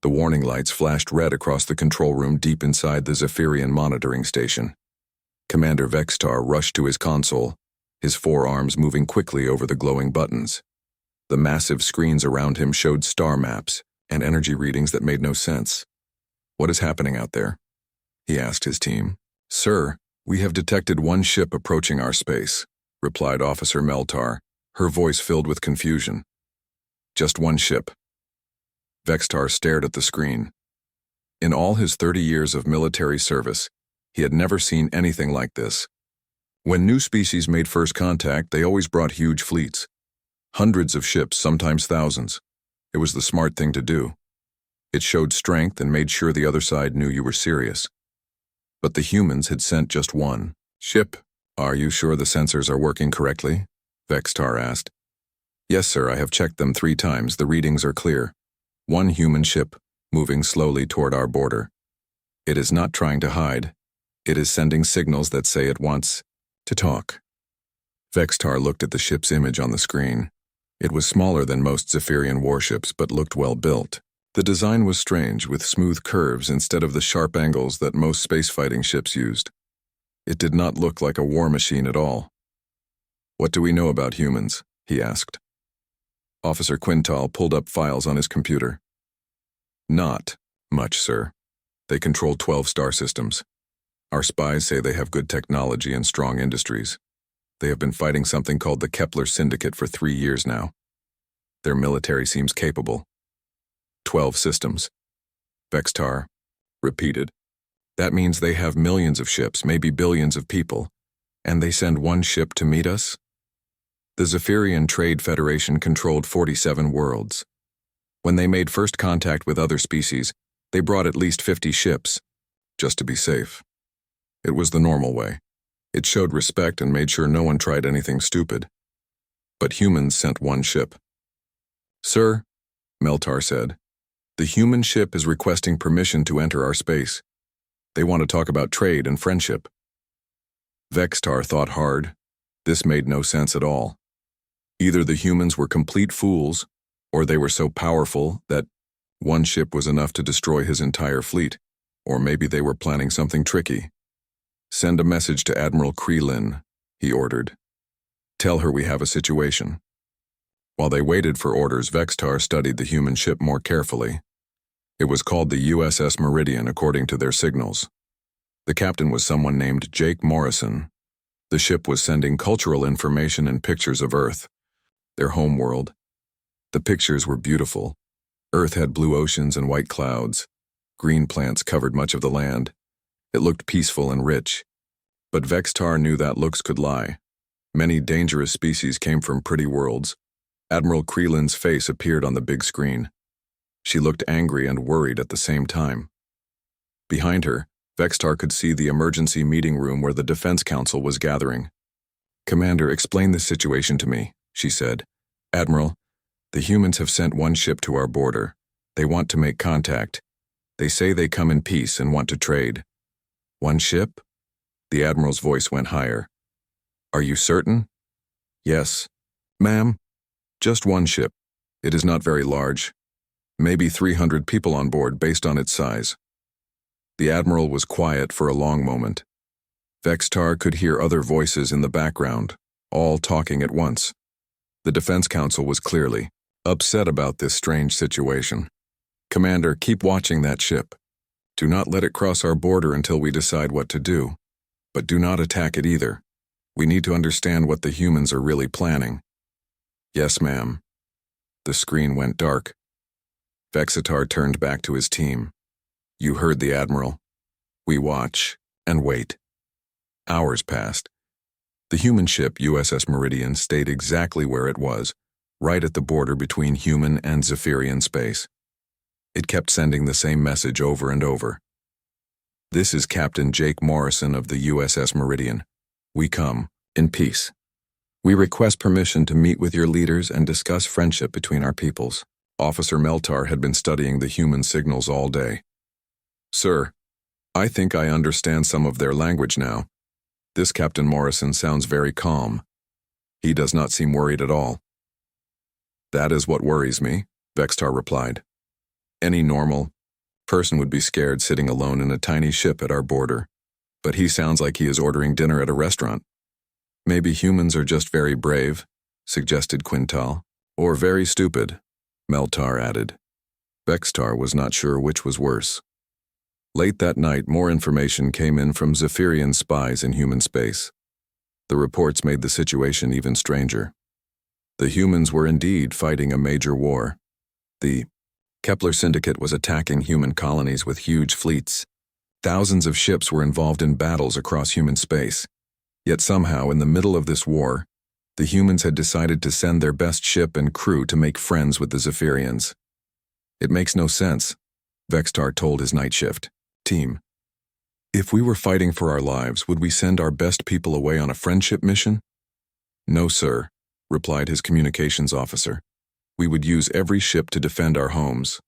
The warning lights flashed red across the control room deep inside the Zephyrian monitoring station. Commander Vextar rushed to his console, his forearms moving quickly over the glowing buttons. The massive screens around him showed star maps and energy readings that made no sense. "What is happening out there?" he asked his team. "Sir, we have detected one ship approaching our space," replied Officer Meltar, her voice filled with confusion. "Just one ship." Vextar stared at the screen. In all his 30 years of military service, he had never seen anything like this. When new species made first contact, they always brought huge fleets. Hundreds of ships, sometimes thousands. It was the smart thing to do. It showed strength and made sure the other side knew you were serious. But the humans had sent just one ship. "Are you sure the sensors are working correctly?" Vextar asked. "Yes, sir, I have checked them 3 times. The readings are clear. One human ship, moving slowly toward our border. It is not trying to hide. It is sending signals that say it wants to talk." Vextar looked at the ship's image on the screen. It was smaller than most Zephyrian warships, but looked well built. The design was strange, with smooth curves instead of the sharp angles that most space-fighting ships used. It did not look like a war machine at all. "What do we know about humans?" he asked. Officer Quintal pulled up files on his computer. "Not much, sir. They control 12 star systems. Our spies say they have good technology and strong industries. They have been fighting something called the Kepler Syndicate for 3 years now. Their military seems capable." 12 systems, Vextar repeated. "That means they have millions of ships, maybe billions of people, and they send one ship to meet us?" The Zephyrian Trade Federation controlled 47 worlds. When they made first contact with other species, they brought at least 50 ships, just to be safe. It was the normal way. It showed respect and made sure no one tried anything stupid. But humans sent one ship. "Sir," Meltar said, "the human ship is requesting permission to enter our space. They want to talk about trade and friendship." Vextar thought hard. This made no sense at all. Either the humans were complete fools, or they were so powerful that one ship was enough to destroy his entire fleet, or maybe they were planning something tricky. "Send a message to Admiral Krelin," he ordered. "Tell her we have a situation." While they waited for orders, Vextar studied the human ship more carefully. It was called the USS Meridian according to their signals. The captain was someone named Jake Morrison. The ship was sending cultural information and pictures of Earth, their home world. The pictures were beautiful. Earth had blue oceans and white clouds. Green plants covered much of the land. It looked peaceful and rich. But Vextar knew that looks could lie. Many dangerous species came from pretty worlds. Admiral Krelin's face appeared on the big screen. She looked angry and worried at the same time. Behind her, Vextar could see the emergency meeting room where the Defense Council was gathering. "Commander, explain this situation to me," she said. "Admiral, the humans have sent one ship to our border. They want to make contact. They say they come in peace and want to trade." "One ship?" The Admiral's voice went higher. "Are you certain?" "Yes. Ma'am, just one ship. It is not very large. Maybe 300 people on board based on its size." The Admiral was quiet for a long moment. Vextar could hear other voices in the background, all talking at once. The Defense Council was clearly upset about this strange situation. "Commander, keep watching that ship. Do not let it cross our border until we decide what to do. But do not attack it either. We need to understand what the humans are really planning." "Yes, ma'am." The screen went dark. Vextar turned back to his team. "You heard the Admiral. We watch and wait." Hours passed. The human ship USS Meridian stayed exactly where it was, right at the border between human and Zephyrian space. It kept sending the same message over and over. "This is Captain Jake Morrison of the USS Meridian. We come in peace. We request permission to meet with your leaders and discuss friendship between our peoples." Officer Meltar had been studying the human signals all day. "Sir, I think I understand some of their language now. This Captain Morrison sounds very calm. He does not seem worried at all." "That is what worries me," Vextar replied. Any normal person would be scared sitting alone in a tiny ship at our border, but he sounds like he is ordering dinner at a restaurant. Maybe humans are just very brave, suggested Quintal. Or very stupid, Meltar added. Vextar was not sure which was worse. Late that night, more information came in from Zephyrian spies in human space. The reports made the situation even stranger. The humans were indeed fighting a major war. The Kepler Syndicate was attacking human colonies with huge fleets. Thousands of ships were involved in battles across human space. Yet somehow, in the middle of this war, the humans had decided to send their best ship and crew to make friends with the Zephyrians. It makes no sense, Vextar told his night shift team. If we were fighting for our lives, would we send our best people away on a friendship mission? No, sir, replied his communications officer. We would use every ship to defend our homes.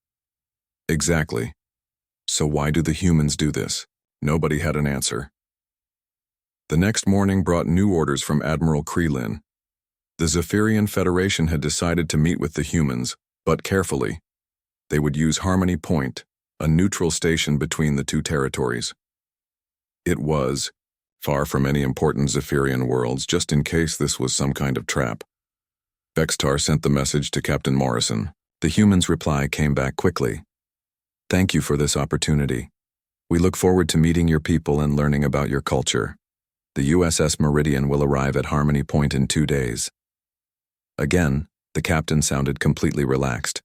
Exactly. So why do the humans do this? Nobody had an answer. The next morning brought new orders from Admiral Krelin. The Zephyrian Federation had decided to meet with the humans, but carefully. They would use Harmony Point, a neutral station between the two territories. It was far from any important Zephyrian worlds, just in case this was some kind of trap. Vextar sent the message to Captain Morrison. The human's reply came back quickly. Thank you for this opportunity. We look forward to meeting your people and learning about your culture. The USS Meridian will arrive at Harmony Point in 2 days. Again, the captain sounded completely relaxed,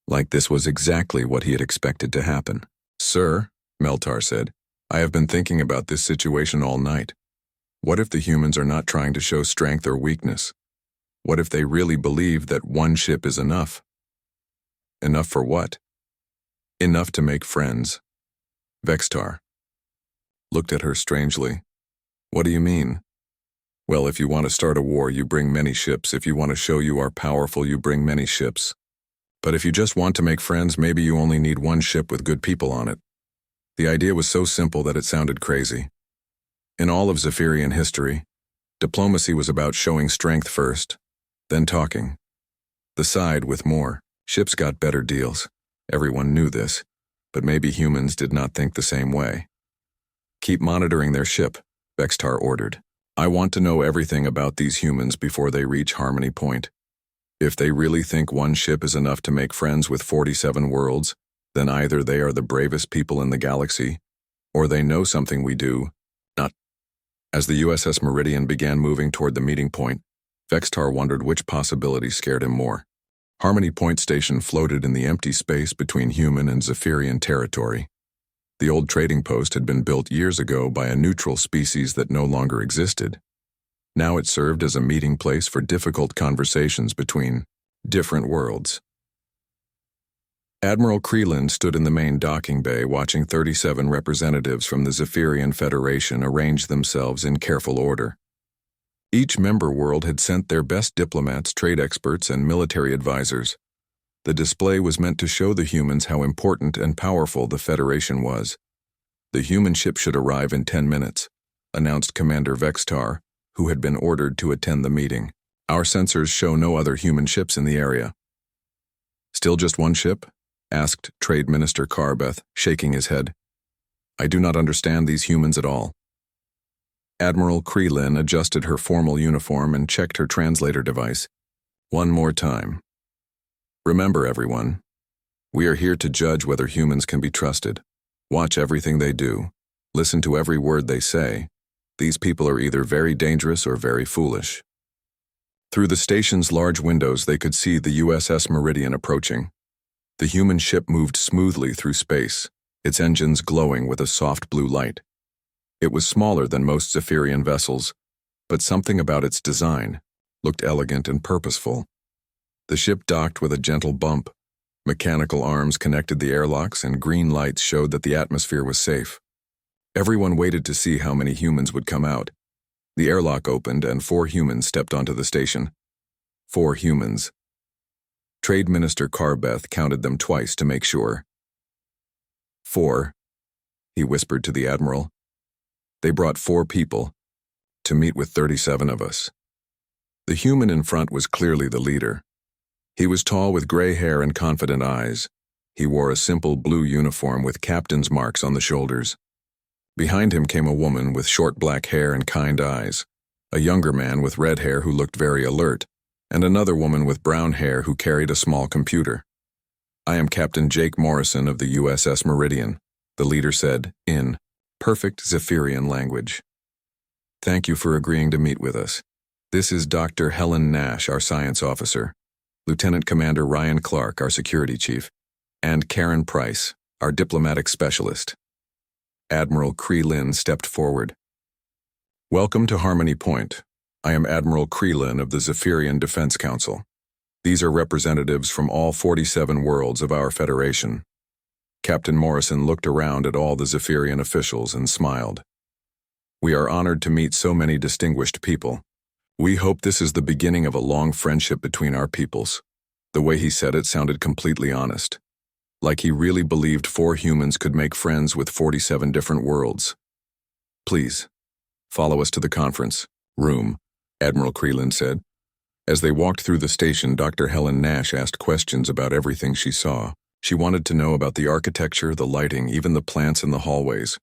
like this was exactly what he had expected to happen. Sir, Meltar said, I have been thinking about this situation all night. What if the humans are not trying to show strength or weakness? What if they really believe that one ship is enough? Enough for what? Enough to make friends. Vextar looked at her strangely. What do you mean? Well, if you want to start a war, you bring many ships. If you want to show you are powerful, you bring many ships. But if you just want to make friends, maybe you only need one ship with good people on it. The idea was so simple that it sounded crazy. In all of Zephyrian history, diplomacy was about showing strength first, then talking. The side with more ships got better deals. Everyone knew this, but maybe humans did not think the same way. Keep monitoring their ship, Vextar ordered. I want to know everything about these humans before they reach Harmony Point. If they really think one ship is enough to make friends with 47 worlds, then either they are the bravest people in the galaxy, or they know something we do not. As the USS Meridian began moving toward the meeting point, Vextar wondered which possibility scared him more. Harmony Point Station floated in the empty space between human and Zephyrian territory. The old trading post had been built years ago by a neutral species that no longer existed. Now it served as a meeting place for difficult conversations between different worlds. Admiral Krelin stood in the main docking bay watching 37 representatives from the Zephyrian Federation arrange themselves in careful order. Each member world had sent their best diplomats, trade experts, and military advisors. The display was meant to show the humans how important and powerful the Federation was. The human ship should arrive in 10 minutes, announced Commander Vextar, who had been ordered to attend the meeting. Our sensors show no other human ships in the area. Still just one ship? Asked Trade Minister Carbeth, shaking his head. I do not understand these humans at all. Admiral Krelin adjusted her formal uniform and checked her translator device. One more time. Remember, everyone, we are here to judge whether humans can be trusted. Watch everything they do. Listen to every word they say. These people are either very dangerous or very foolish. Through the station's large windows, they could see the USS Meridian approaching. The human ship moved smoothly through space, its engines glowing with a soft blue light. It was smaller than most Zephyrian vessels, but something about its design looked elegant and purposeful. The ship docked with a gentle bump. Mechanical arms connected the airlocks, and green lights showed that the atmosphere was safe. Everyone waited to see how many humans would come out. The airlock opened, and 4 humans stepped onto the station. 4 humans. Trade Minister Carbeth counted them twice to make sure. 4, he whispered to the Admiral. They brought 4 people to meet with 37 of us. The human in front was clearly the leader. He was tall with gray hair and confident eyes. He wore a simple blue uniform with captain's marks on the shoulders. Behind him came a woman with short black hair and kind eyes, a younger man with red hair who looked very alert, and another woman with brown hair who carried a small computer. "I am Captain Jake Morrison of the USS Meridian," the leader said, in perfect Zephyrian language. "Thank you for agreeing to meet with us. This is Dr. Helen Nash, our science officer, Lieutenant Commander Ryan Clark, our security chief, and Karen Price, our diplomatic specialist." Admiral Krelin stepped forward. "Welcome to Harmony Point. I am Admiral Krelin of the Zephyrian Defense Council. These are representatives from all 47 worlds of our Federation." Captain Morrison looked around at all the Zephyrian officials and smiled. "We are honored to meet so many distinguished people. We hope this is the beginning of a long friendship between our peoples." The way he said it sounded completely honest, like he really believed 4 humans could make friends with 47 different worlds. "Please, follow us to the conference room," Admiral Krelin said. As they walked through the station, Dr. Helen Nash asked questions about everything she saw. She wanted to know about the architecture, the lighting, even the plants in the hallways.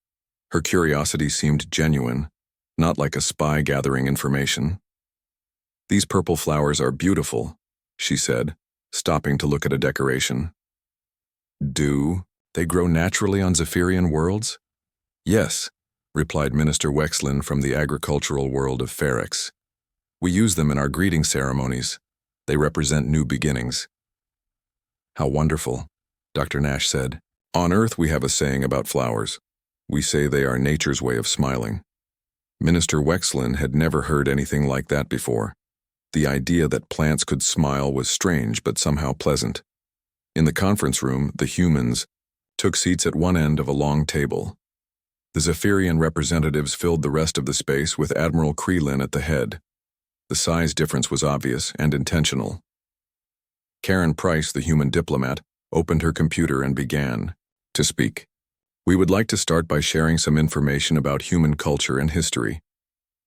Her curiosity seemed genuine, not like a spy gathering information. "These purple flowers are beautiful," she said, stopping to look at a decoration. "Do they grow naturally on Zephyrian worlds?" "Yes," replied Minister Wexlin from the agricultural world of Ferrex. "We use them in our greeting ceremonies. They represent new beginnings." "How wonderful," Dr. Nash said. "On Earth we have a saying about flowers. We say they are nature's way of smiling." Minister Wexlin had never heard anything like that before. The idea that plants could smile was strange but somehow pleasant. In the conference room, the humans took seats at one end of a long table. The Zephyrian representatives filled the rest of the space with Admiral Krelin at the head. The size difference was obvious and intentional. Karen Price, the human diplomat, opened her computer and began to speak. "We would like to start by sharing some information about human culture and history.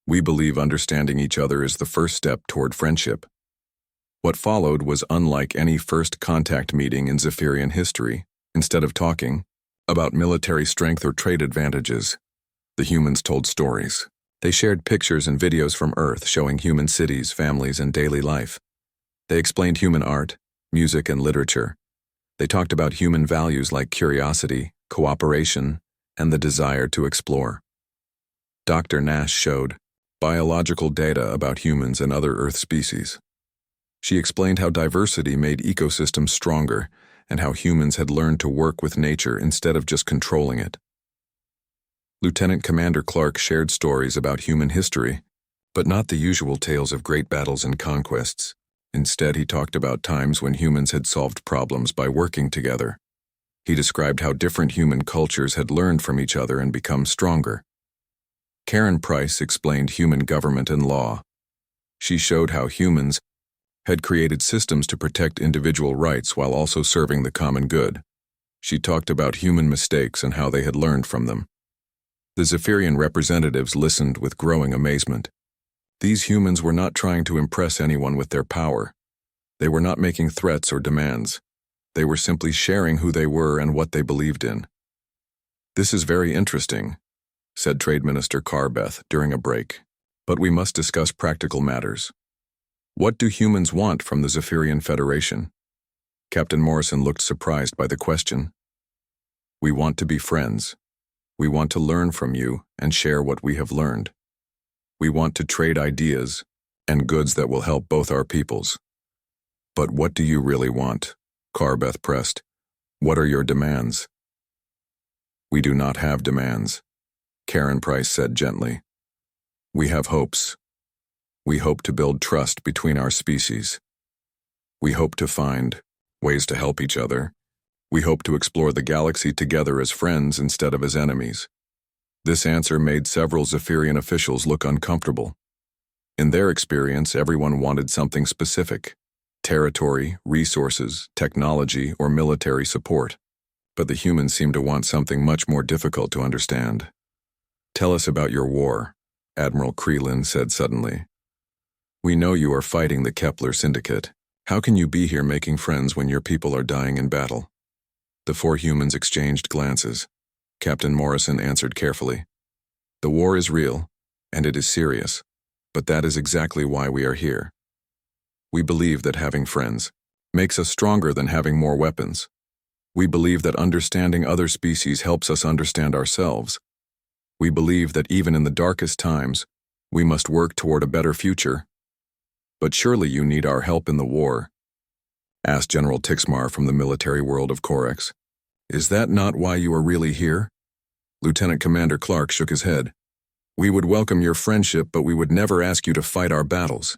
We believe understanding each other is the first step toward friendship." What followed was unlike any first contact meeting in Zephyrian history. Instead of talking about military strength or trade advantages, the humans told stories. They shared pictures and videos from Earth showing human cities, families, and daily life. They explained human art, music, and literature. They talked about human values like curiosity, cooperation, and the desire to explore. Dr. Nash showed biological data about humans and other Earth species. She explained how diversity made ecosystems stronger and how humans had learned to work with nature instead of just controlling it. Lieutenant Commander Clark shared stories about human history, but not the usual tales of great battles and conquests. Instead, he talked about times when humans had solved problems by working together. He described how different human cultures had learned from each other and become stronger. Karen Price explained human government and law. She showed how humans had created systems to protect individual rights while also serving the common good. She talked about human mistakes and how they had learned from them. The Zephyrian representatives listened with growing amazement. These humans were not trying to impress anyone with their power. They were not making threats or demands. They were simply sharing who they were and what they believed in. "This is very interesting," said Trade Minister Carbeth during a break. "But we must discuss practical matters. What do humans want from the Zephyrian Federation?" Captain Morrison looked surprised by the question. "We want to be friends. We want to learn from you and share what we have learned. We want to trade ideas and goods that will help both our peoples." "But what do you really want?" Carbeth pressed. "What are your demands?" "We do not have demands," Karen Price said gently. "We have hopes. We hope to build trust between our species. We hope to find ways to help each other. We hope to explore the galaxy together as friends instead of as enemies." This answer made several Zephyrian officials look uncomfortable. In their experience, everyone wanted something specific: territory, resources, technology, or military support. But the humans seemed to want something much more difficult to understand. "Tell us about your war," Admiral Krelin said suddenly. "We know you are fighting the Kepler Syndicate. How can you be here making friends when your people are dying in battle?" The four humans exchanged glances. Captain Morrison answered carefully. The war is real, and it is serious, but that is exactly why we are here. We believe that having friends makes us stronger than having more weapons. We believe that understanding other species helps us understand ourselves. We believe that even in the darkest times, we must work toward a better future. But surely you need our help in the war, asked General Tixmar from the military world of Corex. Is that not why you are really here? Lieutenant Commander Clark shook his head. We would welcome your friendship, but we would never ask you to fight our battles.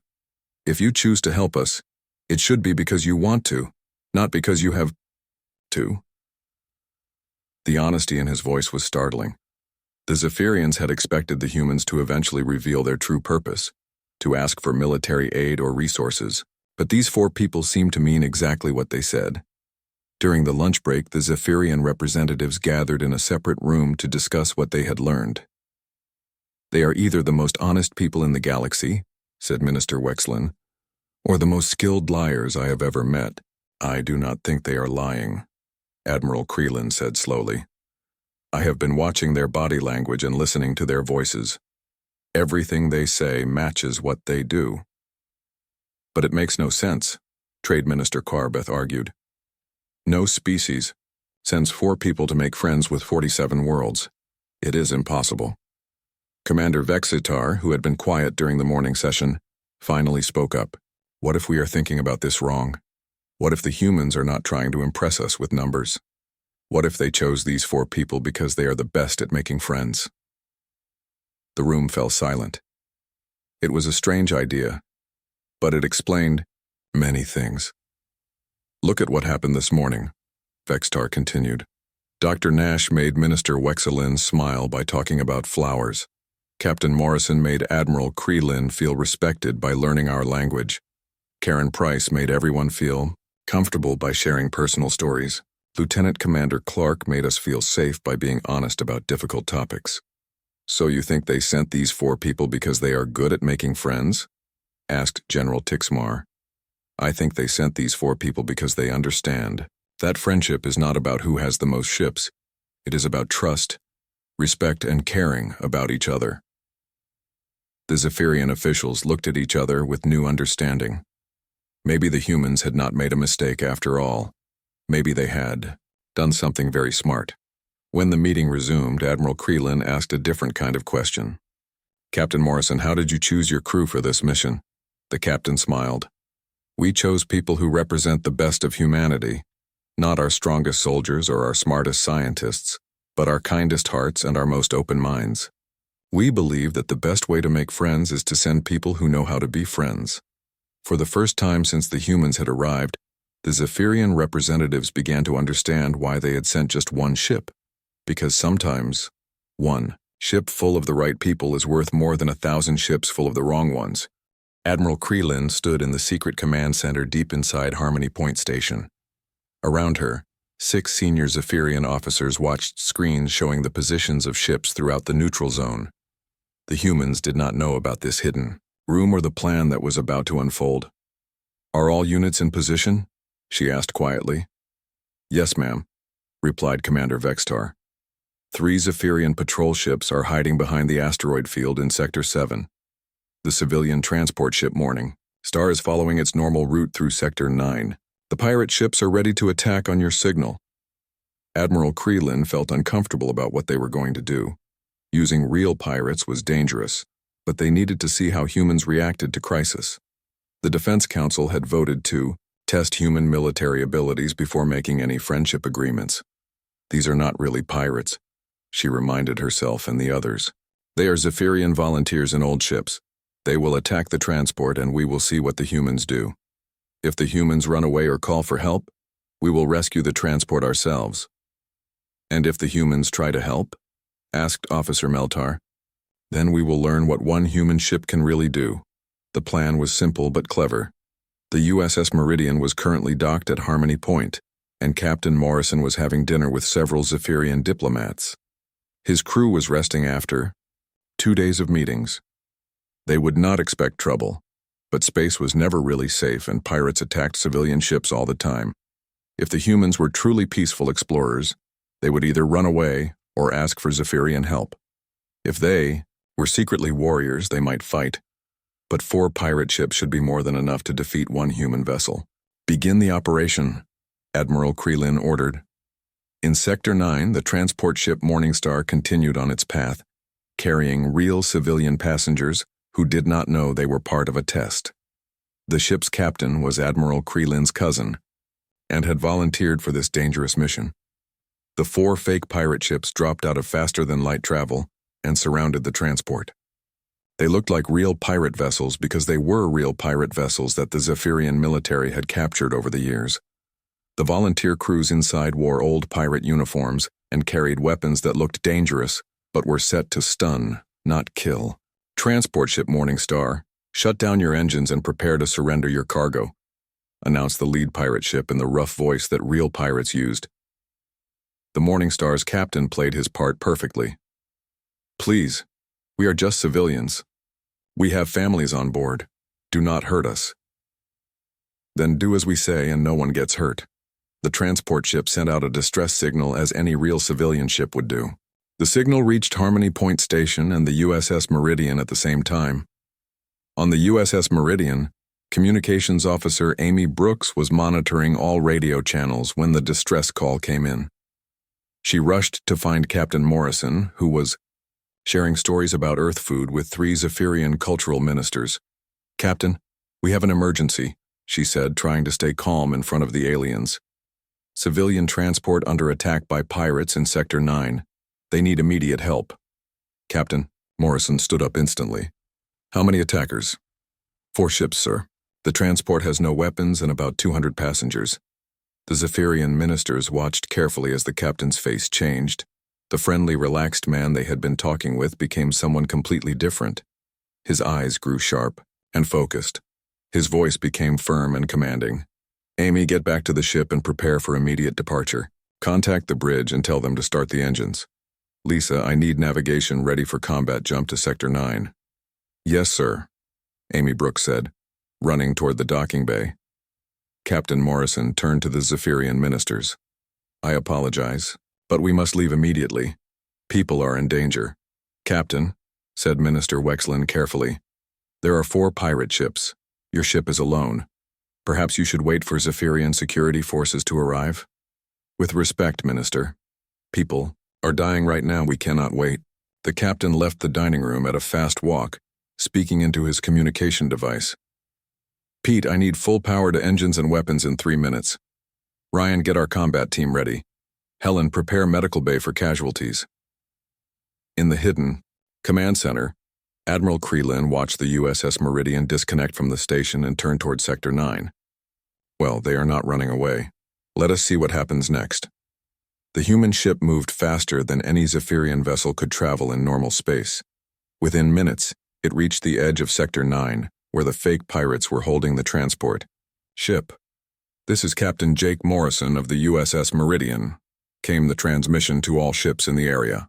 If you choose to help us, it should be because you want to, not because you have to. The honesty in his voice was startling. The Zephyrians had expected the humans to eventually reveal their true purpose, to ask for military aid or resources, but these four people seemed to mean exactly what they said. During the lunch break, the Zephyrian representatives gathered in a separate room to discuss what they had learned. They are either the most honest people in the galaxy, said Minister Wexlin, or the most skilled liars I have ever met. I do not think they are lying, Admiral Creelin said slowly. I have been watching their body language and listening to their voices. Everything they say matches what they do. But it makes no sense, Trade Minister Carbeth argued. No species sends 4 people to make friends with 47 worlds. It is impossible. Commander Vexitar, who had been quiet during the morning session, finally spoke up. What if we are thinking about this wrong? What if the humans are not trying to impress us with numbers? What if they chose these 4 people because they are the best at making friends? The room fell silent. It was a strange idea, but it explained many things. Look at what happened this morning, Vextar continued. Dr. Nash made Minister Wexelin smile by talking about flowers. Captain Morrison made Admiral Creelin feel respected by learning our language. Karen Price made everyone feel comfortable by sharing personal stories. Lieutenant Commander Clark made us feel safe by being honest about difficult topics. So you think they sent these 4 people because they are good at making friends? Asked General Tixmar. I think they sent these 4 people because they understand that friendship is not about who has the most ships. It is about trust, respect, and caring about each other. The Zephyrian officials looked at each other with new understanding. Maybe the humans had not made a mistake after all. Maybe they had done something very smart. When the meeting resumed, Admiral Creelin asked a different kind of question. Captain Morrison, how did you choose your crew for this mission? The captain smiled. We chose people who represent the best of humanity, not our strongest soldiers or our smartest scientists, but our kindest hearts and our most open minds. We believe that the best way to make friends is to send people who know how to be friends. For the first time since the humans had arrived, the Zephyrian representatives began to understand why they had sent just one ship, because sometimes one ship full of the right people is worth more than 1,000 ships full of the wrong ones. Admiral Creelin stood in the secret command center deep inside Harmony Point Station. Around her, 6 senior Zephyrian officers watched screens showing the positions of ships throughout the neutral zone. The humans did not know about this hidden room or the plan that was about to unfold. Are all units in position? She asked quietly. Yes, ma'am, replied Commander Vextar. 3 Zephyrian patrol ships are hiding behind the asteroid field in Sector 7. The civilian transport ship Morning Star is following its normal route through Sector 9. The pirate ships are ready to attack on your signal. Admiral Creelin felt uncomfortable about what they were going to do. Using real pirates was dangerous, but they needed to see how humans reacted to crisis. The Defense Council had voted to test human military abilities before making any friendship agreements. These are not really pirates, she reminded herself and the others. They are Zephyrian volunteers in old ships. They will attack the transport and we will see what the humans do. If the humans run away or call for help, we will rescue the transport ourselves. And if the humans try to help? Asked Officer Meltar. Then we will learn what one human ship can really do. The plan was simple but clever. The USS Meridian was currently docked at Harmony Point, and Captain Morrison was having dinner with several Zephyrian diplomats. His crew was resting after 2 days of meetings. They would not expect trouble, but space was never really safe and pirates attacked civilian ships all the time. If the humans were truly peaceful explorers, they would either run away or ask for Zephyrian help. If they were secretly warriors, they might fight, but 4 pirate ships should be more than enough to defeat 1 human vessel. "Begin the operation," Admiral Krelin ordered. In Sector 9, the transport ship Morningstar continued on its path, carrying real civilian passengers who did not know they were part of a test. The ship's captain was Admiral Krelin's cousin, and had volunteered for this dangerous mission. The 4 fake pirate ships dropped out of faster-than-light travel and surrounded the transport. They looked like real pirate vessels because they were real pirate vessels that the Zephyrian military had captured over the years. The volunteer crews inside wore old pirate uniforms and carried weapons that looked dangerous but were set to stun, not kill. "Transport ship Morningstar, shut down your engines and prepare to surrender your cargo," announced the lead pirate ship in the rough voice that real pirates used. The Morningstar's captain played his part perfectly. "Please, we are just civilians. We have families on board. Do not hurt us." "Then do as we say and no one gets hurt." The transport ship sent out a distress signal as any real civilian ship would do. The signal reached Harmony Point Station and the USS Meridian at the same time. On the USS Meridian, Communications Officer Amy Brooks was monitoring all radio channels when the distress call came in. She rushed to find Captain Morrison, who was sharing stories about Earth food with 3 Zephyrian cultural ministers. "Captain, we have an emergency," she said, trying to stay calm in front of the aliens. "Civilian transport under attack by pirates in Sector 9. They need immediate help." "Captain," Morrison stood up instantly. "How many attackers?" 4 ships, sir. The transport has no weapons and about 200 passengers." The Zephyrian ministers watched carefully as the captain's face changed. The friendly, relaxed man they had been talking with became someone completely different. His eyes grew sharp and focused. His voice became firm and commanding. "Amy, get back to the ship and prepare for immediate departure. Contact the bridge and tell them to start the engines. Lisa, I need navigation ready for combat jump to Sector 9. "Yes, sir," Amy Brooks said, running toward the docking bay. Captain Morrison turned to the Zephyrian ministers. "I apologize, but we must leave immediately. People are in danger." "Captain," said Minister Wexlin carefully, "there are 4 pirate ships. Your ship is alone. Perhaps you should wait for Zephyrian security forces to arrive?" "With respect, Minister. People are dying right now. We cannot wait." The captain left the dining room at a fast walk, speaking into his communication device. "Pete, I need full power to engines and weapons in 3 minutes. Ryan, get our combat team ready. Helen, prepare medical bay for casualties." In the hidden command center, Admiral Krelin watched the USS Meridian disconnect from the station and turn toward Sector 9. "Well, they are not running away. Let us see what happens next." The human ship moved faster than any Zephyrian vessel could travel in normal space. Within minutes, it reached the edge of Sector 9, where the fake pirates were holding the transport ship. "This is Captain Jake Morrison of the USS Meridian," came the transmission to all ships in the area.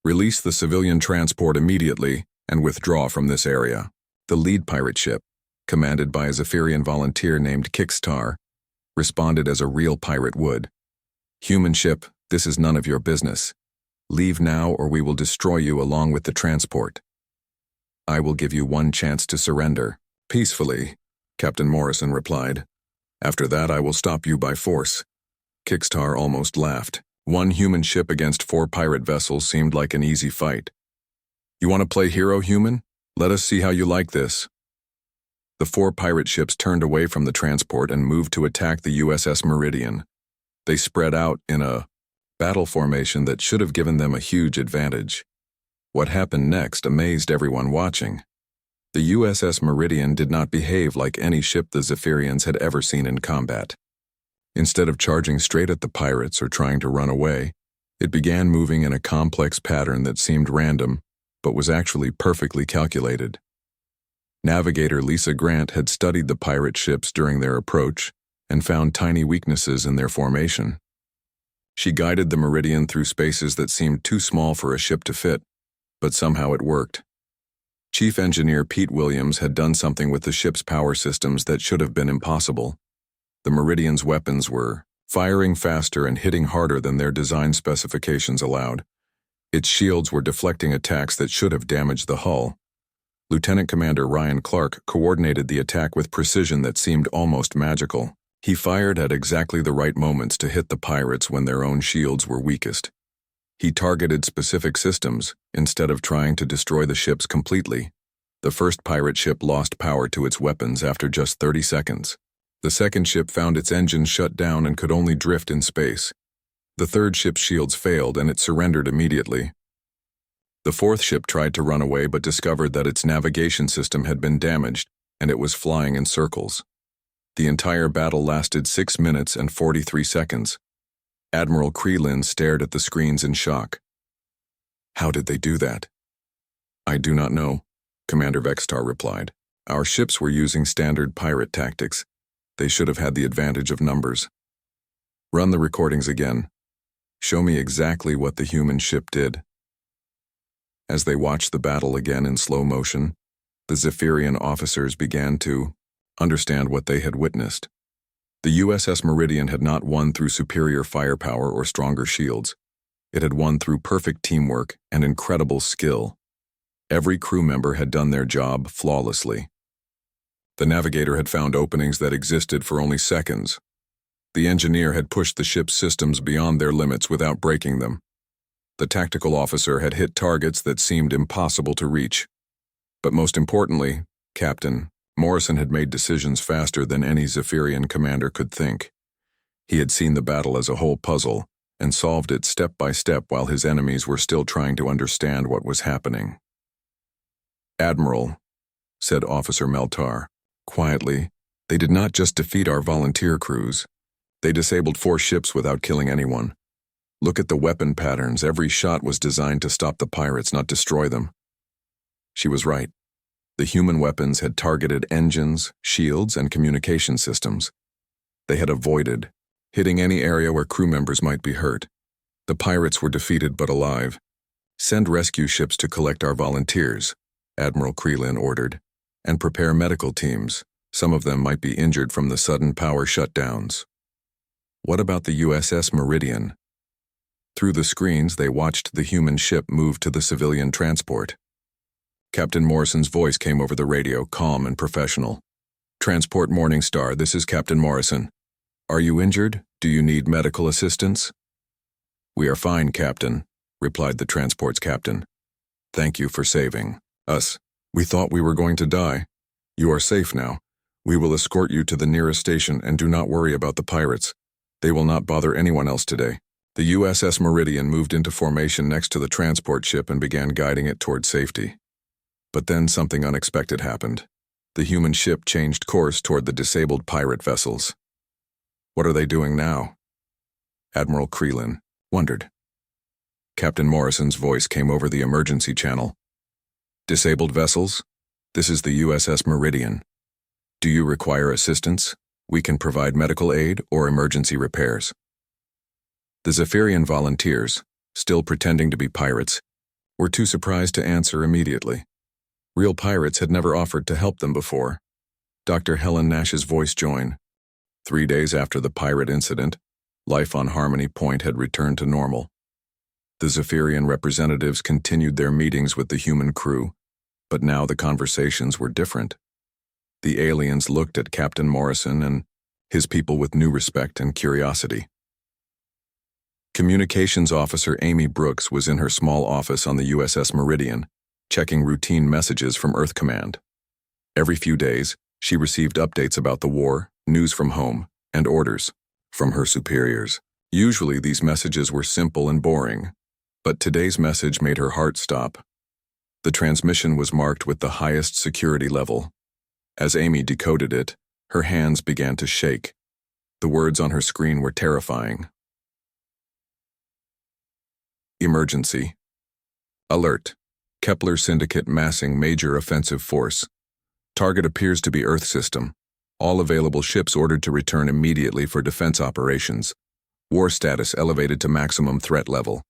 "Release the civilian transport immediately and withdraw from this area." The lead pirate ship, commanded by a Zephyrian volunteer named Kickstar, responded as a real pirate would. "Human ship, this is none of your business. Leave now or we will destroy you along with the transport. I will give you 1 chance to surrender." "Peacefully," Captain Morrison replied. "After that I will stop you by force." Kickstar almost laughed. 1 human ship against 4 pirate vessels seemed like an easy fight. "You want to play hero, human? Let us see how you like this." The 4 pirate ships turned away from the transport and moved to attack the USS Meridian. They spread out in a battle formation that should have given them a huge advantage. What happened next amazed everyone watching. The USS Meridian did not behave like any ship the Zephyrians had ever seen in combat. Instead of charging straight at the pirates or trying to run away, it began moving in a complex pattern that seemed random, but was actually perfectly calculated. Navigator Lisa Grant had studied the pirate ships during their approach and found tiny weaknesses in their formation. She guided the Meridian through spaces that seemed too small for a ship to fit, but somehow it worked. Chief Engineer Pete Williams had done something with the ship's power systems that should have been impossible. The Meridian's weapons were firing faster and hitting harder than their design specifications allowed. Its shields were deflecting attacks that should have damaged the hull. Lieutenant Commander Ryan Clark coordinated the attack with precision that seemed almost magical. He fired at exactly the right moments to hit the pirates when their own shields were weakest. He targeted specific systems instead of trying to destroy the ships completely. The first pirate ship lost power to its weapons after just 30 seconds. The second ship found its engines shut down and could only drift in space. The third ship's shields failed and it surrendered immediately. The fourth ship tried to run away but discovered that its navigation system had been damaged and it was flying in circles. The entire battle lasted 6 minutes and 43 seconds. Admiral Krelin stared at the screens in shock. How did they do that? I do not know, Commander Vextar replied. Our ships were using standard pirate tactics. They should have had the advantage of numbers. Run the recordings again. Show me exactly what the human ship did. As they watched the battle again in slow motion, the Zephyrian officers began to understand what they had witnessed. The USS Meridian had not won through superior firepower or stronger shields. It had won through perfect teamwork and incredible skill. Every crew member had done their job flawlessly. The navigator had found openings that existed for only seconds. The engineer had pushed the ship's systems beyond their limits without breaking them. The tactical officer had hit targets that seemed impossible to reach. But most importantly, Captain Morrison had made decisions faster than any Zephyrian commander could think. He had seen the battle as a whole puzzle and solved it step by step while his enemies were still trying to understand what was happening. Admiral, said Officer Meltar, quietly, they did not just defeat our volunteer crews. They disabled 4 ships without killing anyone. Look at the weapon patterns. Every shot was designed to stop the pirates, not destroy them. She was right. The human weapons had targeted engines, shields, and communication systems. They had avoided hitting any area where crew members might be hurt. The pirates were defeated but alive. Send rescue ships to collect our volunteers, Admiral Krelin ordered, and prepare medical teams. Some of them might be injured from the sudden power shutdowns. What about the USS Meridian? Through the screens, they watched the human ship move to the civilian transport. Captain Morrison's voice came over the radio, calm and professional. Transport Morningstar, this is Captain Morrison. Are you injured? Do you need medical assistance? We are fine, Captain, replied the transport's captain. Thank you for saving us. We thought we were going to die. You are safe now. We will escort you to the nearest station and do not worry about the pirates. They will not bother anyone else today. The USS Meridian moved into formation next to the transport ship and began guiding it toward safety. But then something unexpected happened. The human ship changed course toward the disabled pirate vessels. What are they doing now? Admiral Krelin wondered. Captain Morrison's voice came over the emergency channel. Disabled vessels? This is the USS Meridian. Do you require assistance? We can provide medical aid or emergency repairs. The Zephyrian volunteers, still pretending to be pirates, were too surprised to answer immediately. Real pirates had never offered to help them before. Dr. Helen Nash's voice joined. 3 days after the pirate incident, life on Harmony Point had returned to normal. The Zephyrian representatives continued their meetings with the human crew, but now the conversations were different. The aliens looked at Captain Morrison and his people with new respect and curiosity. Communications Officer Amy Brooks was in her small office on the USS Meridian, checking routine messages from Earth Command. Every few days, she received updates about the war, news from home, and orders from her superiors. Usually these messages were simple and boring, but today's message made her heart stop. The transmission was marked with the highest security level. As Amy decoded it, her hands began to shake. The words on her screen were terrifying. Emergency. Alert. Kepler Syndicate massing major offensive force. Target appears to be Earth system. All available ships ordered to return immediately for defense operations. War status elevated to maximum threat level.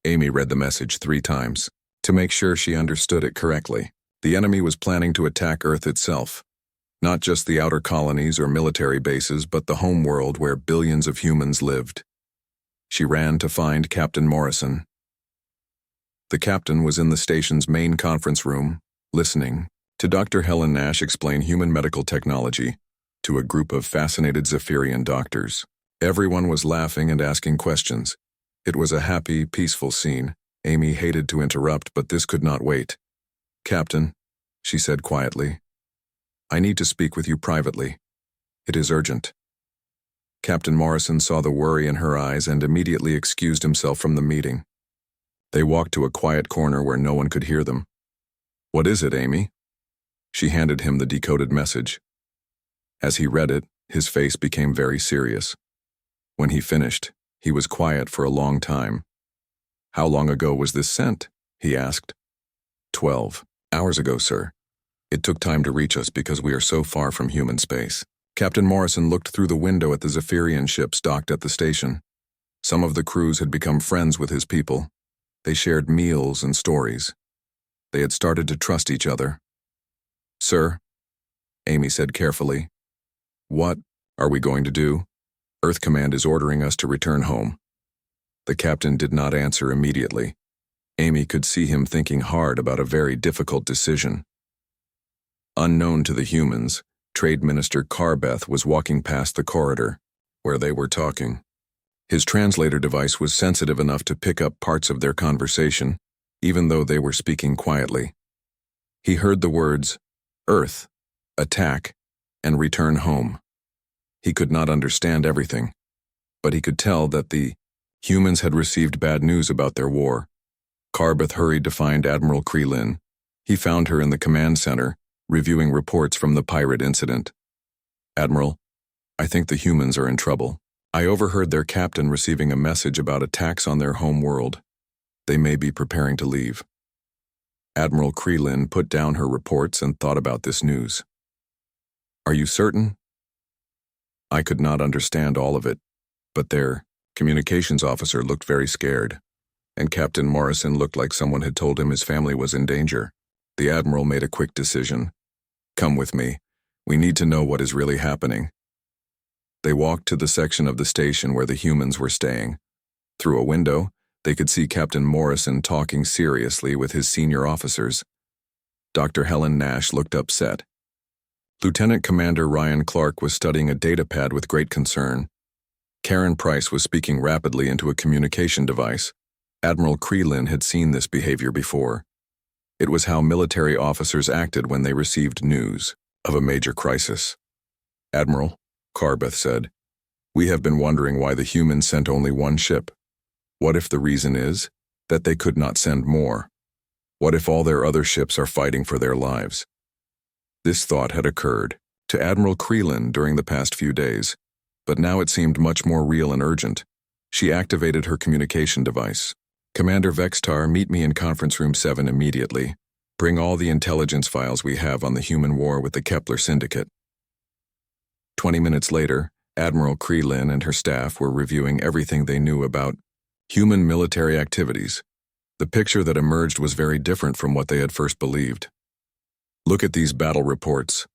Amy read the message 3 times to make sure she understood it correctly. The enemy was planning to attack Earth itself. Not just the outer colonies or military bases, but the home world where billions of humans lived. She ran to find Captain Morrison. The captain was in the station's main conference room, listening to Dr. Helen Nash explain human medical technology to a group of fascinated Zephyrian doctors. Everyone was laughing and asking questions. It was a happy, peaceful scene. Amy hated to interrupt, but this could not wait. "Captain," she said quietly, "I need to speak with you privately. It is urgent." Captain Morrison saw the worry in her eyes and immediately excused himself from the meeting. They walked to a quiet corner where no one could hear them. "What is it, Amy?" She handed him the decoded message. As he read it, his face became very serious. When he finished, he was quiet for a long time. "How long ago was this sent?" he asked. 12 hours ago, sir. It took time to reach us because we are so far from human space." Captain Morrison looked through the window at the Zephyrian ships docked at the station. Some of the crews had become friends with his people. They shared meals and stories. They had started to trust each other. "Sir," Amy said carefully, "what are we going to do? Earth Command is ordering us to return home." The captain did not answer immediately. Amy could see him thinking hard about a very difficult decision. Unknown to the humans, Trade Minister Carbeth was walking past the corridor, where they were talking. His translator device was sensitive enough to pick up parts of their conversation, even though they were speaking quietly. He heard the words, "Earth, attack, and return home." He could not understand everything, but he could tell that the humans had received bad news about their war. Carbeth hurried to find Admiral Krelin. He found her in the command center, reviewing reports from the pirate incident. "Admiral, I think the humans are in trouble. I overheard their captain receiving a message about attacks on their home world. They may be preparing to leave." Admiral Krelin put down her reports and thought about this news. "Are you certain?" "I could not understand all of it, but their communications officer looked very scared, and Captain Morrison looked like someone had told him his family was in danger." The Admiral made a quick decision. "Come with me. We need to know what is really happening." They walked to the section of the station where the humans were staying. Through a window, they could see Captain Morrison talking seriously with his senior officers. Dr. Helen Nash looked upset. Lieutenant Commander Ryan Clark was studying a datapad with great concern. Karen Price was speaking rapidly into a communication device. Admiral Krelin had seen this behavior before. It was how military officers acted when they received news of a major crisis. "Admiral," Carbeth said, "we have been wondering why the humans sent only one ship. What if the reason is that they could not send more? What if all their other ships are fighting for their lives?" This thought had occurred to Admiral Krelin during the past few days, but now it seemed much more real and urgent. She activated her communication device. "Commander Vextar, meet me in Conference Room 7 immediately. Bring all the intelligence files we have on the human war with the Kepler Syndicate." 20 minutes later, Admiral Krelin and her staff were reviewing everything they knew about human military activities. The picture that emerged was very different from what they had first believed. "Look at these battle reports,"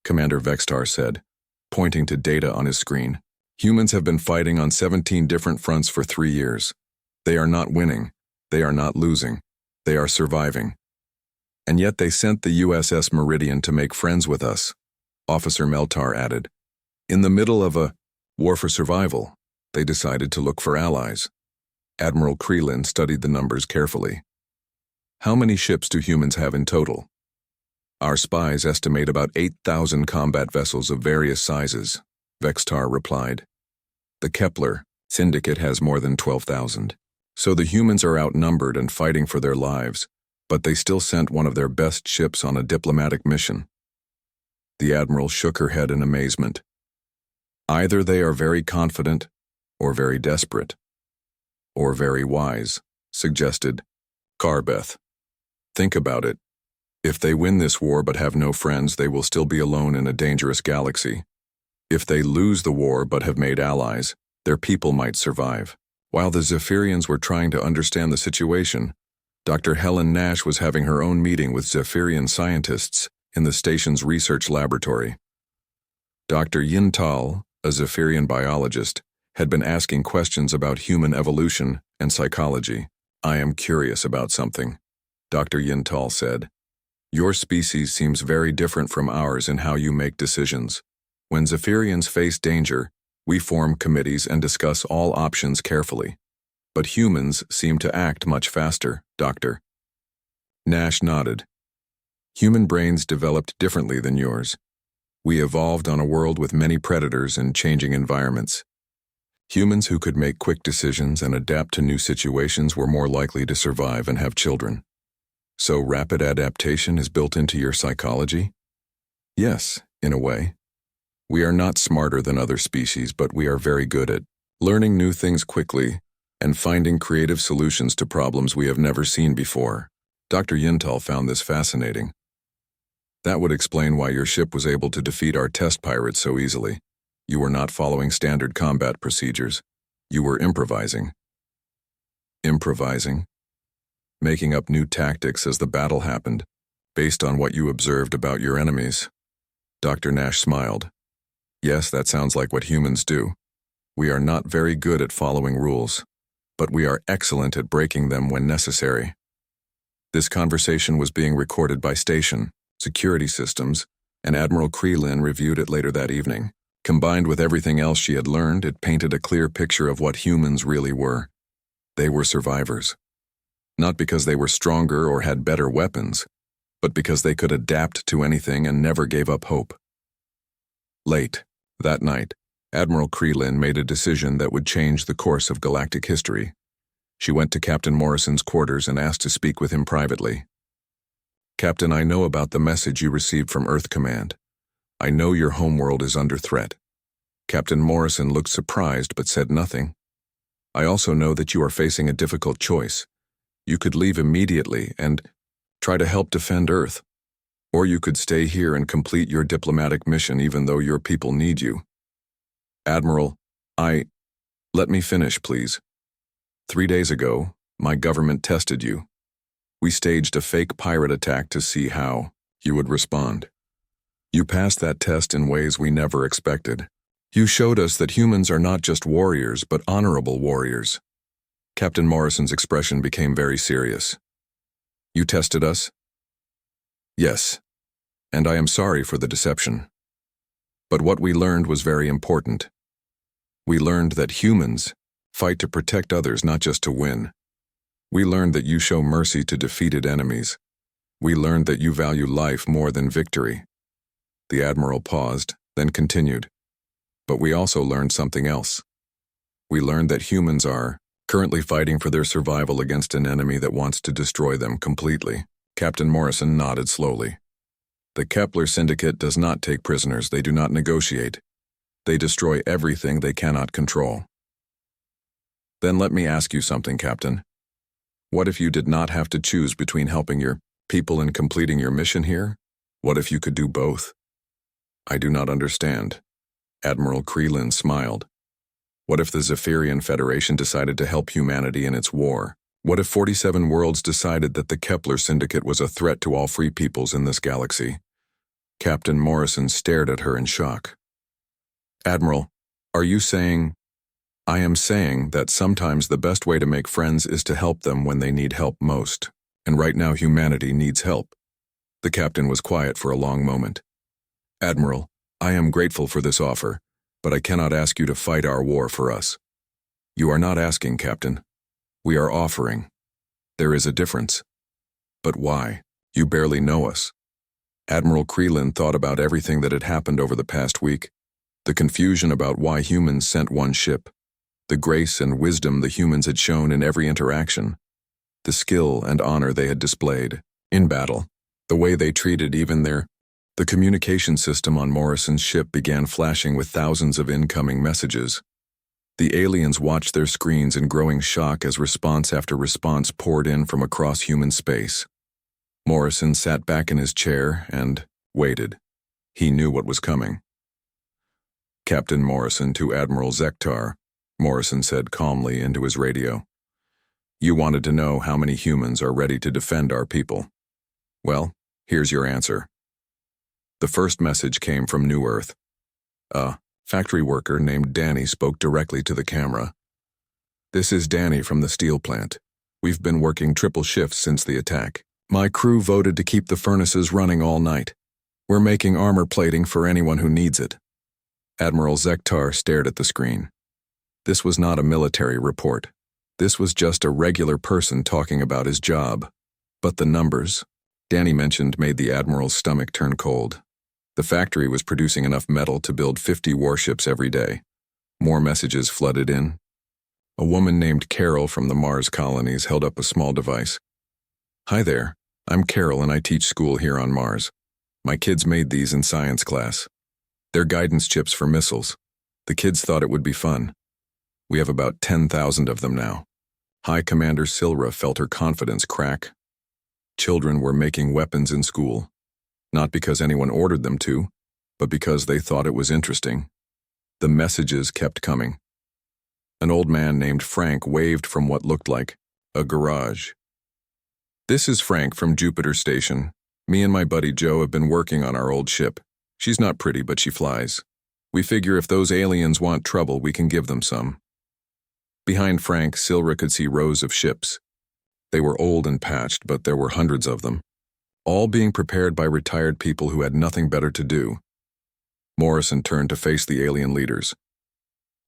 Commander Vextar said, pointing to data on his screen. "Humans have been fighting on 17 different fronts for 3 years. They are not winning. They are not losing. They are surviving. And yet they sent the USS Meridian to make friends with us," Officer Meltar added. "In the middle of a war for survival, they decided to look for allies." Admiral Krelin studied the numbers carefully. "How many ships do humans have in total?" "Our spies estimate about 8,000 combat vessels of various sizes," Vextar replied. "The Kepler Syndicate has more than 12,000. So the humans are outnumbered and fighting for their lives, but they still sent one of their best ships on a diplomatic mission." The Admiral shook her head in amazement. "Either they are very confident, or very desperate, or very wise," suggested Carbeth. "Think about it. If they win this war but have no friends, they will still be alone in a dangerous galaxy. If they lose the war but have made allies, their people might survive." While the Zephyrians were trying to understand the situation, Dr. Helen Nash was having her own meeting with Zephyrian scientists in the station's research laboratory. Dr. Yintal, a Zephyrian biologist, had been asking questions about human evolution and psychology. "I am curious about something," Dr. Yintal said. "Your species seems very different from ours in how you make decisions. When Zephyrians face danger, we form committees and discuss all options carefully. But humans seem to act much faster, Doctor." Nash nodded. "Human brains developed differently than yours. We evolved on a world with many predators and changing environments. Humans who could make quick decisions and adapt to new situations were more likely to survive and have children. So rapid adaptation is built into your psychology?" "Yes, in a way. We are not smarter than other species, but we are very good at learning new things quickly and finding creative solutions to problems we have never seen before." Dr. Yintal found this fascinating. "That would explain why your ship was able to defeat our test pirates so easily. You were not following standard combat procedures. You were improvising." "Improvising?" "Making up new tactics as the battle happened, based on what you observed about your enemies." Dr. Nash smiled. "Yes, that sounds like what humans do. We are not very good at following rules, but we are excellent at breaking them when necessary." This conversation was being recorded by station, security systems, and Admiral Krelin reviewed it later that evening. Combined with everything else she had learned, it painted a clear picture of what humans really were. They were survivors. Not because they were stronger or had better weapons, but because they could adapt to anything and never gave up hope. Late that night, Admiral Krelin made a decision that would change the course of galactic history. She went to Captain Morrison's quarters and asked to speak with him privately. "Captain, I know about the message you received from Earth Command. I know your homeworld is under threat." Captain Morrison looked surprised but said nothing. "I also know that you are facing a difficult choice. You could leave immediately and try to help defend Earth. Or you could stay here and complete your diplomatic mission even though your people need you." "Admiral, let me finish, please. 3 days ago, my government tested you. We staged a fake pirate attack to see how you would respond. You passed that test in ways we never expected. You showed us that humans are not just warriors, but honorable warriors." Captain Morrison's expression became very serious. "You tested us?" "Yes, and I am sorry for the deception. But what we learned was very important. We learned that humans fight to protect others, not just to win. We learned that you show mercy to defeated enemies. We learned that you value life more than victory." The Admiral paused, then continued. "But we also learned something else. We learned that humans are currently fighting for their survival against an enemy that wants to destroy them completely." Captain Morrison nodded slowly. "The Kepler Syndicate does not take prisoners. They do not negotiate. They destroy everything they cannot control." "Then let me ask you something, Captain. What if you did not have to choose between helping your people and completing your mission here? What if you could do both?" "I do not understand." Admiral Krelin smiled. "What if the Zephyrian Federation decided to help humanity in its war? What if 47 worlds decided that the Kepler Syndicate was a threat to all free peoples in this galaxy?" Captain Morrison stared at her in shock. "Admiral, are you saying—" "I am saying that sometimes the best way to make friends is to help them when they need help most. And right now humanity needs help." The captain was quiet for a long moment. "Admiral, I am grateful for this offer, but I cannot ask you to fight our war for us." "You are not asking, Captain. We are offering. There is a difference." "But why? You barely know us." Admiral Krelin thought about everything that had happened over the past week. The confusion about why humans sent one ship. The grace and wisdom the humans had shown in every interaction. The skill and honor they had displayed in battle. The way they treated even The communication system on Morrison's ship began flashing with thousands of incoming messages. The aliens watched their screens in growing shock as response after response poured in from across human space. Morrison sat back in his chair and waited. He knew what was coming. "Captain Morrison to Admiral Zektar," Morrison said calmly into his radio. "You wanted to know how many humans are ready to defend our people. Well, here's your answer." The first message came from New Earth. A factory worker named Danny spoke directly to the camera. "This is Danny from the steel plant. We've been working triple shifts since the attack. My crew voted to keep the furnaces running all night. We're making armor plating for anyone who needs it." Admiral Zektar stared at the screen. This was not a military report. This was just a regular person talking about his job. But the numbers Danny mentioned made the Admiral's stomach turn cold. The factory was producing enough metal to build 50 warships every day. More messages flooded in. A woman named Carol from the Mars colonies held up a small device. "Hi there, I'm Carol and I teach school here on Mars. My kids made these in science class. They're guidance chips for missiles. The kids thought it would be fun. We have about 10,000 of them now." High Commander Silra felt her confidence crack. Children were making weapons in school, not because anyone ordered them to, but because they thought it was interesting. The messages kept coming. An old man named Frank waved from what looked like a garage. "This is Frank from Jupiter Station. Me and my buddy Joe have been working on our old ship. She's not pretty, but she flies. We figure if those aliens want trouble, we can give them some." Behind Frank, Silra could see rows of ships. They were old and patched, but there were hundreds of them, all being prepared by retired people who had nothing better to do. Morrison turned to face the alien leaders.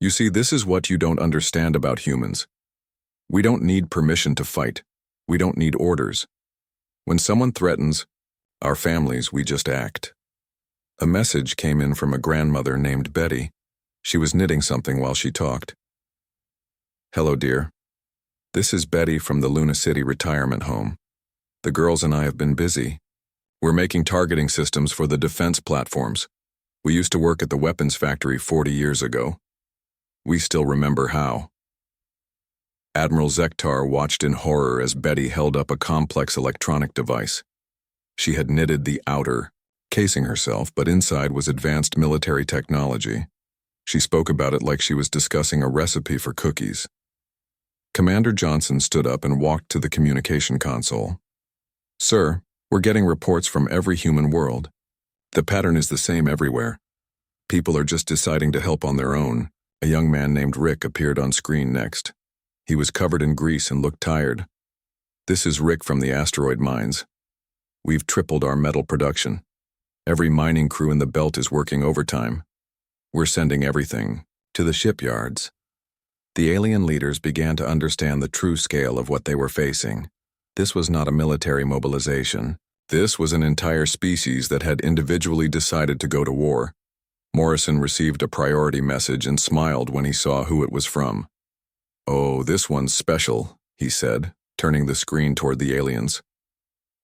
"You see, this is what you don't understand about humans. We don't need permission to fight. We don't need orders. When someone threatens our families, we just act." A message came in from a grandmother named Betty. She was knitting something while she talked. "Hello, dear. This is Betty from the Luna City retirement home. The girls and I have been busy. We're making targeting systems for the defense platforms. We used to work at the weapons factory 40 years ago. We still remember how." Admiral Zektar watched in horror as Betty held up a complex electronic device. She had knitted the outer casing herself, but inside was advanced military technology. She spoke about it like she was discussing a recipe for cookies. Commander Johnson stood up and walked to the communication console. "Sir, we're getting reports from every human world. The pattern is the same everywhere. People are just deciding to help on their own." A young man named Rick appeared on screen next. He was covered in grease and looked tired. "This is Rick from the asteroid mines. We've tripled our metal production. Every mining crew in the belt is working overtime. We're sending everything to the shipyards." The alien leaders began to understand the true scale of what they were facing. This was not a military mobilization. This was an entire species that had individually decided to go to war. Morrison received a priority message and smiled when he saw who it was from. "Oh, this one's special," he said, turning the screen toward the aliens.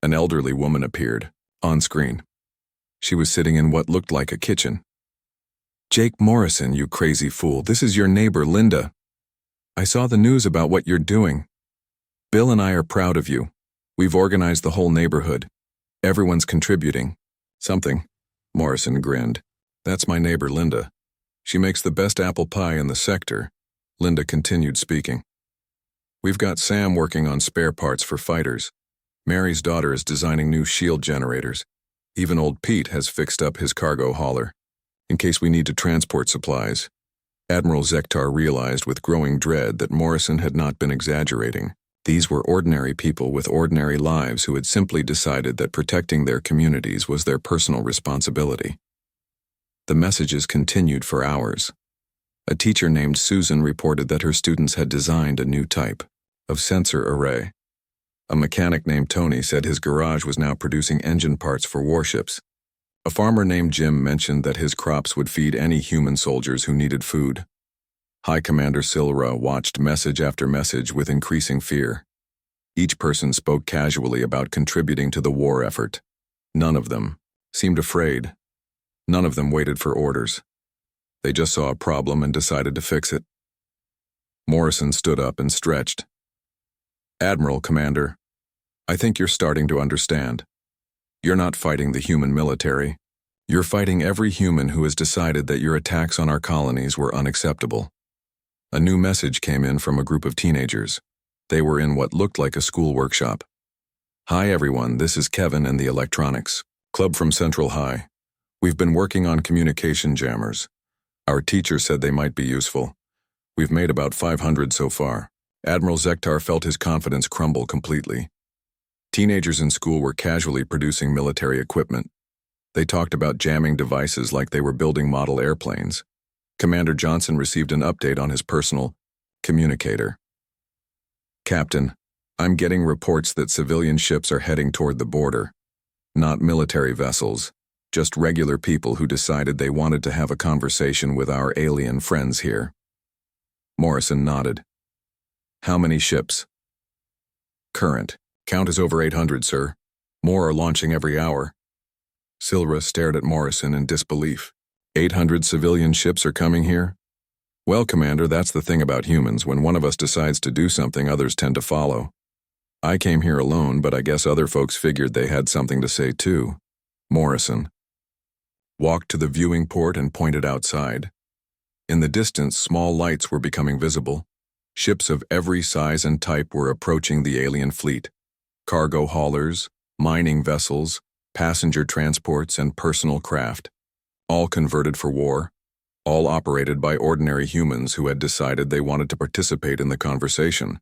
An elderly woman appeared, on screen. She was sitting in what looked like a kitchen. "Jake Morrison, you crazy fool, this is your neighbor, Linda. I saw the news about what you're doing. Bill and I are proud of you. We've organized the whole neighborhood. Everyone's contributing." "Something," Morrison grinned. "That's my neighbor, Linda. She makes the best apple pie in the sector." Linda continued speaking. "We've got Sam working on spare parts for fighters. Mary's daughter is designing new shield generators. Even old Pete has fixed up his cargo hauler, in case we need to transport supplies." Admiral Zektar realized with growing dread that Morrison had not been exaggerating. These were ordinary people with ordinary lives who had simply decided that protecting their communities was their personal responsibility. The messages continued for hours. A teacher named Susan reported that her students had designed a new type of sensor array. A mechanic named Tony said his garage was now producing engine parts for warships. A farmer named Jim mentioned that his crops would feed any human soldiers who needed food. High Commander Silra watched message after message with increasing fear. Each person spoke casually about contributing to the war effort. None of them seemed afraid. None of them waited for orders. They just saw a problem and decided to fix it. Morrison stood up and stretched. "Admiral, Commander, I think you're starting to understand. You're not fighting the human military. You're fighting every human who has decided that your attacks on our colonies were unacceptable." A new message came in from a group of teenagers. They were in what looked like a school workshop. "Hi everyone, this is Kevin and the Electronics Club from Central High. We've been working on communication jammers. Our teacher said they might be useful. We've made about 500 so far. Admiral Zektar felt his confidence crumble completely. Teenagers in school were casually producing military equipment. They talked about jamming devices like they were building model airplanes. Commander Johnson received an update on his personal communicator. Captain, I'm getting reports that civilian ships are heading toward the border. Not military vessels, just regular people who decided they wanted to have a conversation with our alien friends here. Morrison nodded. How many ships? Current. Count is over 800, sir. More are launching every hour. Silra stared at Morrison in disbelief. 800 civilian ships are coming here? Well, Commander, that's the thing about humans. When one of us decides to do something, others tend to follow. I came here alone, but I guess other folks figured they had something to say too. Morrison walked to the viewing port and pointed outside. In the distance, small lights were becoming visible. Ships of every size and type were approaching the alien fleet. Cargo haulers, mining vessels, passenger transports, and personal craft. All converted for war. All operated by ordinary humans who had decided they wanted to participate in the conversation.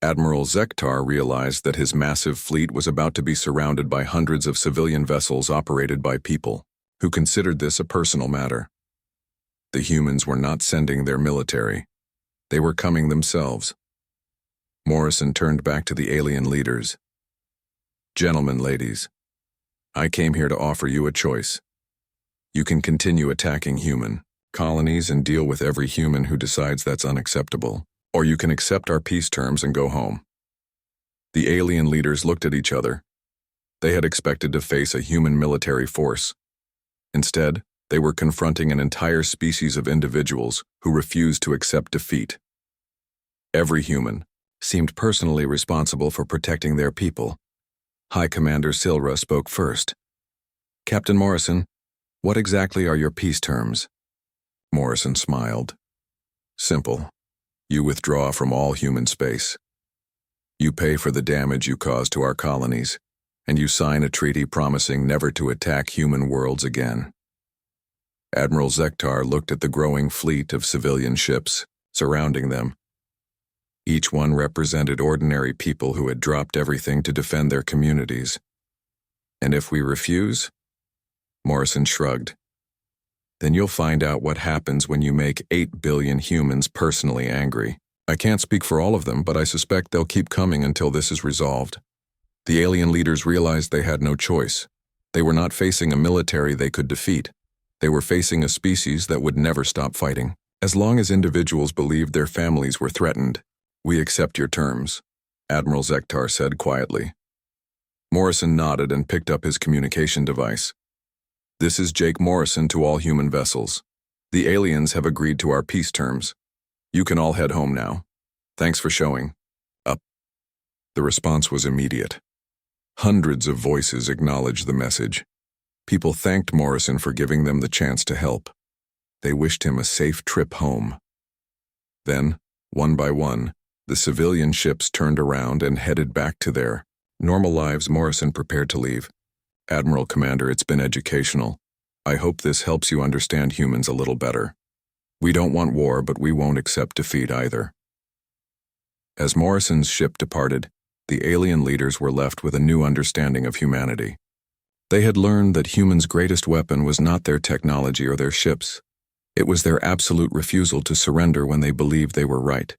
Admiral Zektar realized that his massive fleet was about to be surrounded by hundreds of civilian vessels operated by people who considered this a personal matter. The humans were not sending their military. They were coming themselves. Morrison turned back to the alien leaders. Gentlemen, ladies, I came here to offer you a choice. You can continue attacking human colonies and deal with every human who decides that's unacceptable, or you can accept our peace terms and go home. The alien leaders looked at each other. They had expected to face a human military force. Instead, they were confronting an entire species of individuals who refused to accept defeat. Every human seemed personally responsible for protecting their people. High Commander Silra spoke first. Captain Morrison, what exactly are your peace terms? Morrison smiled. Simple. You withdraw from all human space. You pay for the damage you cause to our colonies, and you sign a treaty promising never to attack human worlds again. Admiral Zektar looked at the growing fleet of civilian ships surrounding them. Each one represented ordinary people who had dropped everything to defend their communities. And if we refuse? Morrison shrugged. Then you'll find out what happens when you make 8 billion humans personally angry. I can't speak for all of them, but I suspect they'll keep coming until this is resolved. The alien leaders realized they had no choice. They were not facing a military they could defeat. They were facing a species that would never stop fighting. As long as individuals believed their families were threatened, we accept your terms, Admiral Zektar said quietly. Morrison nodded and picked up his communication device. This is Jake Morrison to all human vessels. The aliens have agreed to our peace terms. You can all head home now. Thanks for showing up. The response was immediate. Hundreds of voices acknowledged the message. People thanked Morrison for giving them the chance to help. They wished him a safe trip home. Then, one by one, the civilian ships turned around and headed back to their normal lives. Morrison prepared to leave. Admiral Commander, it's been educational. I hope this helps you understand humans a little better. We don't want war, but we won't accept defeat either. As Morrison's ship departed, the alien leaders were left with a new understanding of humanity. They had learned that humans' greatest weapon was not their technology or their ships. It was their absolute refusal to surrender when they believed they were right.